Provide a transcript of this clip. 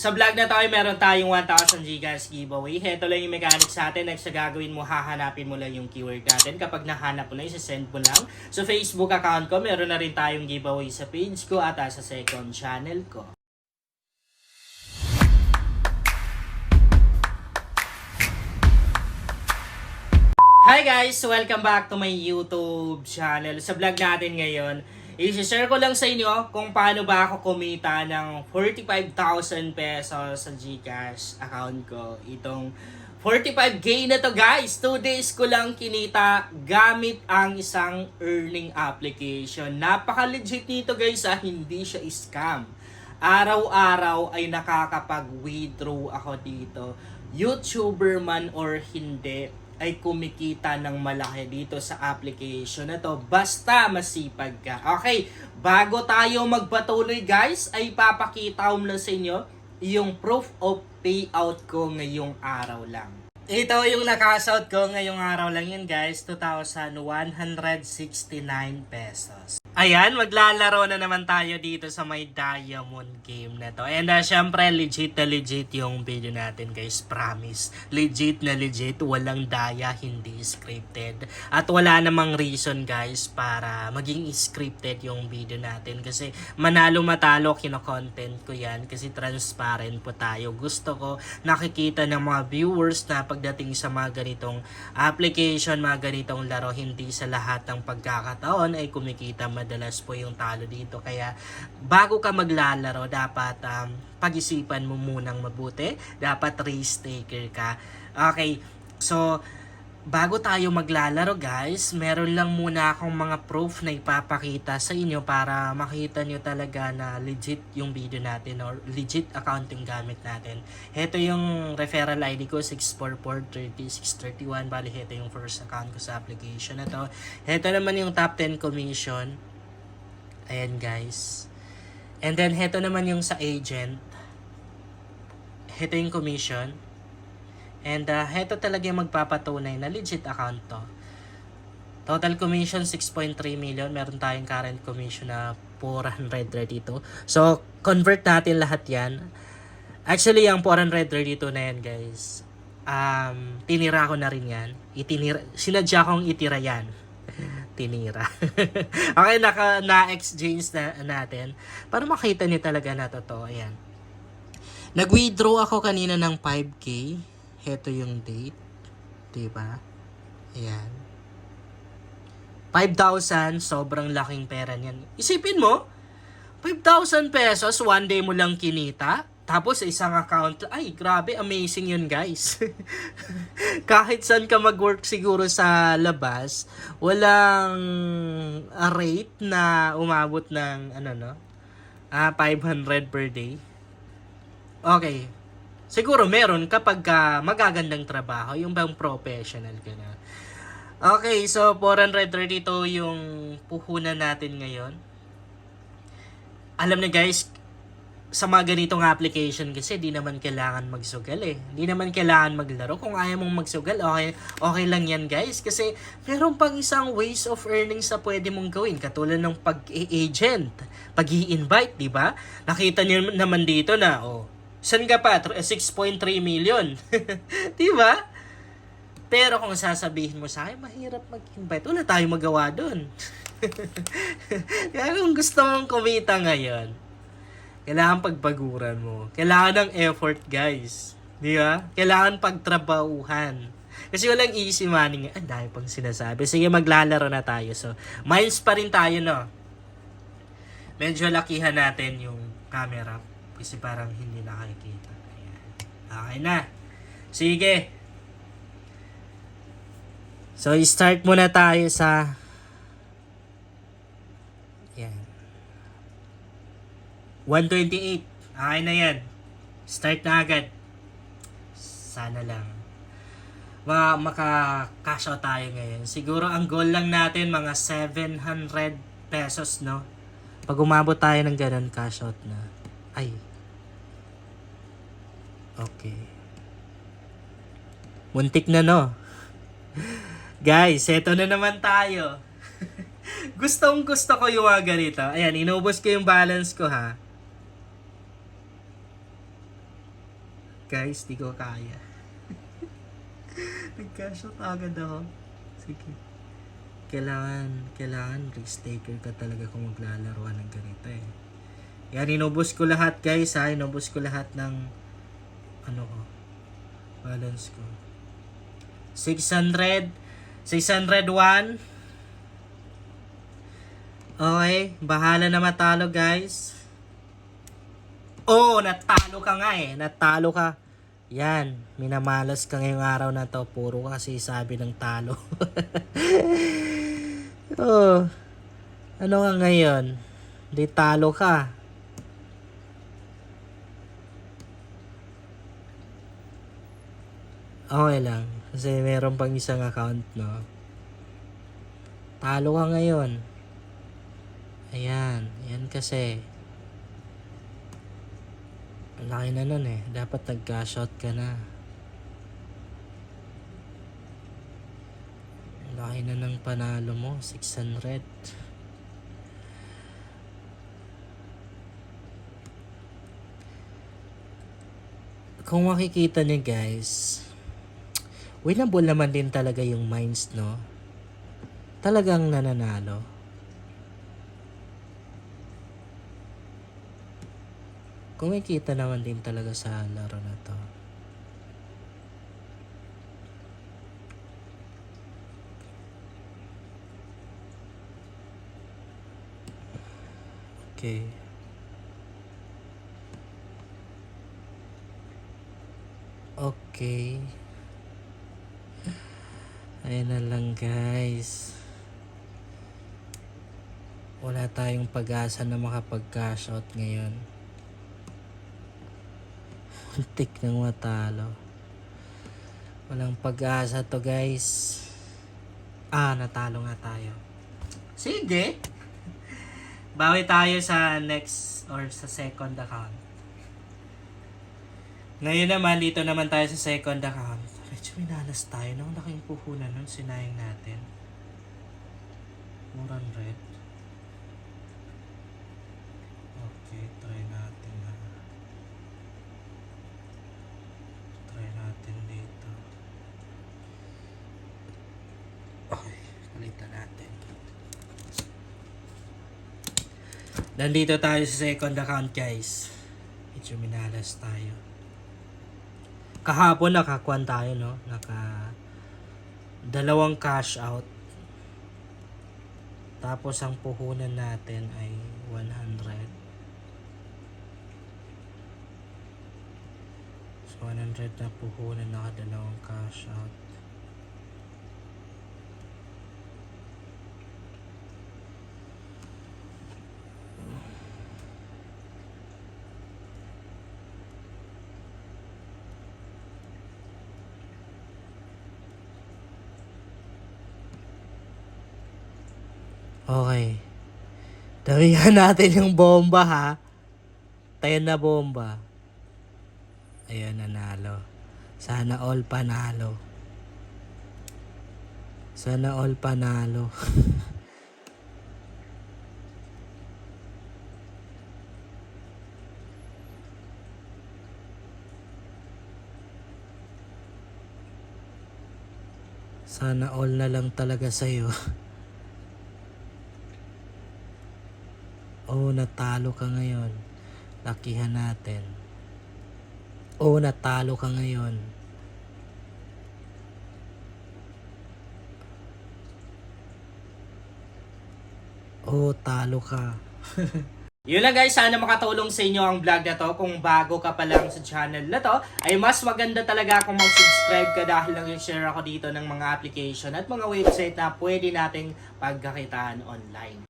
Sa vlog na tayo, meron tayong 1,000 Gcash giveaway. Heto lang yung mechanics sa atin. Next sa gagawin mo, hahanapin mo lang yung keyword natin. Kapag nahanap mo na, isa-send mo lang. Sa Facebook account ko, meron na rin tayong giveaway sa page ko at sa second channel ko. Hi guys! Welcome back to my YouTube channel. Sa vlog natin ngayon, i-share ko lang sa inyo kung paano ba ako kumita ng 45,000 pesos sa Gcash account ko. Itong 45k na to guys, 2 days ko lang kinita gamit ang isang earning application. Napaka-legit nito guys hindi siya scam. Araw-araw ay nakakapag-withdraw ako dito. YouTuber man or hindi, ay kumikita ng malaki dito sa application na to. Basta masipag ka. Okay, bago tayo magpatuloy guys, ay papakita ko na sa inyo yung proof of payout ko ngayong araw lang. Ito yung nakasout ko ngayong araw lang yun guys, 2,169 pesos. Ayan, maglalaro na naman tayo dito sa may diamond game na to. And syempre, legit na legit yung video natin guys, promise. Legit na legit, walang daya, hindi scripted. At wala namang reason guys para maging scripted yung video natin. Kasi manalo matalo, kino-content ko yan. Kasi transparent po tayo. Gusto ko nakikita ng mga viewers na pagdating sa mga ganitong application, mga ganitong laro, hindi sa lahat ng pagkakataon ay kumikita madalas po yung talo dito. Kaya bago ka maglalaro, dapat pag-isipan mo munang mabuti. Dapat risk taker ka. Okay, so bago tayo maglalaro guys, meron lang muna akong mga proof na ipapakita sa inyo para makita nyo talaga na legit yung video natin or legit account yung gamit natin. Heto yung referral ID ko, 644-3631. Bali, heto yung first account ko sa application na to. Heto naman yung top 10 commission. Ayan guys. And then heto naman yung sa agent. Heto yung commission. And heto talaga yung magpapatunay na legit account to. Total commission 6.3 million. Meron tayong current commission na 432. So convert natin lahat yan. Actually yung 432 na yan guys, tinira ko na rin yan. Sinadya kong itira yan. Tinira. Okay, na-exchange na natin para makita niyo talaga na totoo. Ayan. Nag-withdraw ako kanina ng 5k. Heto yung date. Diba? Ayan. 5,000. Sobrang laking pera niyan. Isipin mo, 5,000 pesos, one day mo lang kinita. Tapos isang account, ay grabe, amazing yun guys. Kahit saan ka mag-work siguro sa labas, walang rate na umabot ng 500 per day. Okay. Siguro meron kapag magagandang trabaho, yung bang professional ka na. Okay, so 432 yung puhunan natin ngayon. Alam na guys, sa mga ganitong application kasi di naman kailangan magsugal eh. Di naman kailangan maglaro. Kung ayaw mong magsugal, okay lang yan guys. Kasi meron pang isang ways of earnings na pwede mong gawin. Katulad ng pag-agent, pag-i-invite, di ba? Nakita niyo naman dito na, saan ka pa? 6.3 million. Di ba? Pero kung sasabihin mo sa akin, mahirap mag-invite. Wala tayong magawa doon. Kaya kung gusto mong kumita ngayon, kailangan pagbaguran mo. Kailangan ng effort, guys. Di ba? Kailangan pagtrabahuhan. Kasi walang easy money nga. Ang dami pang sinasabi. Sige, maglalaro na tayo. So, minds pa rin tayo, no? Medyo lakihan natin yung camera. Kasi parang hindi nakikita. Ayan. Okay na. Sige. So, start muna tayo sa 128. Okay na yan. Start na agad. Sana lang maka-cash out tayo ngayon. Siguro ang goal lang natin mga 700 pesos, no? Pag umabot tayo ng ganun, cash out na. Ay. Okay. Muntik na, no? Guys, eto na naman tayo. Gustong gusto ko yung mga ganito. Ayan, inubos ko yung balance ko ha. guys, di ko kaya. Nag-cash out agad ako. Sige. Kailangan risk taker ka talaga kung maglalaruan ng ganito eh. Yan, inubos ko lahat guys ha. Inubos ko lahat ng balance ko. 600, 601. Okay, bahala na matalo guys. Oh, natalo ka nga eh. Natalo ka. Yan, minamalas ka ngayong araw na to. Puro kasi sabi ng talo. Oh, ano ka ngayon? Di talo ka. Okay lang. Kasi meron pang isang account, no? Talo ka ngayon. Ayan. Yan kasi. Ang laki na nun eh. Dapat nag-cash out ka na. Ang laki na ng panalo mo. 600. Kung makikita niyo guys, winnable naman din talaga yung mines, no? Talagang nananalo. Kung makikita naman din talaga sa laro na to. Okay. Okay. Ayan na lang guys. Wala tayong pag-asa na makapag-cash out ngayon. Muntik nang matalo. Walang pag-asa to guys. Natalo nga tayo. Sige. Bawi tayo sa next or sa second account. Ngayon naman, dito naman tayo sa second account. Medyo minalas tayo. Nang laking puhunan nun, sinayang natin. 400. Okay, try natin na. Try natin dito. Okay, palitan natin. Nandito tayo sa second account guys. Medyo minalas tayo. Kahapon nakakuan tayo, no? Dalawang cash out. Tapos ang puhunan natin ay 100. So 100 na puhunan, nakadalawang cash out. Okay. Damihan natin yung bomba ha. Tayo na bomba. Ayan, nanalo. Sana all panalo. Sana all panalo. Sana all na lang talaga sa'yo. Oh, natalo ka ngayon. Lakihan natin. Oh, natalo ka ngayon. Oh, talo ka. Yun lang guys, sana makatulong sa inyo ang vlog na to. Kung bago ka pa lang sa channel na to, ay mas maganda talaga kung mag-subscribe ka dahil lang share ako dito ng mga application at mga website na pwede nating pagkakitaan online.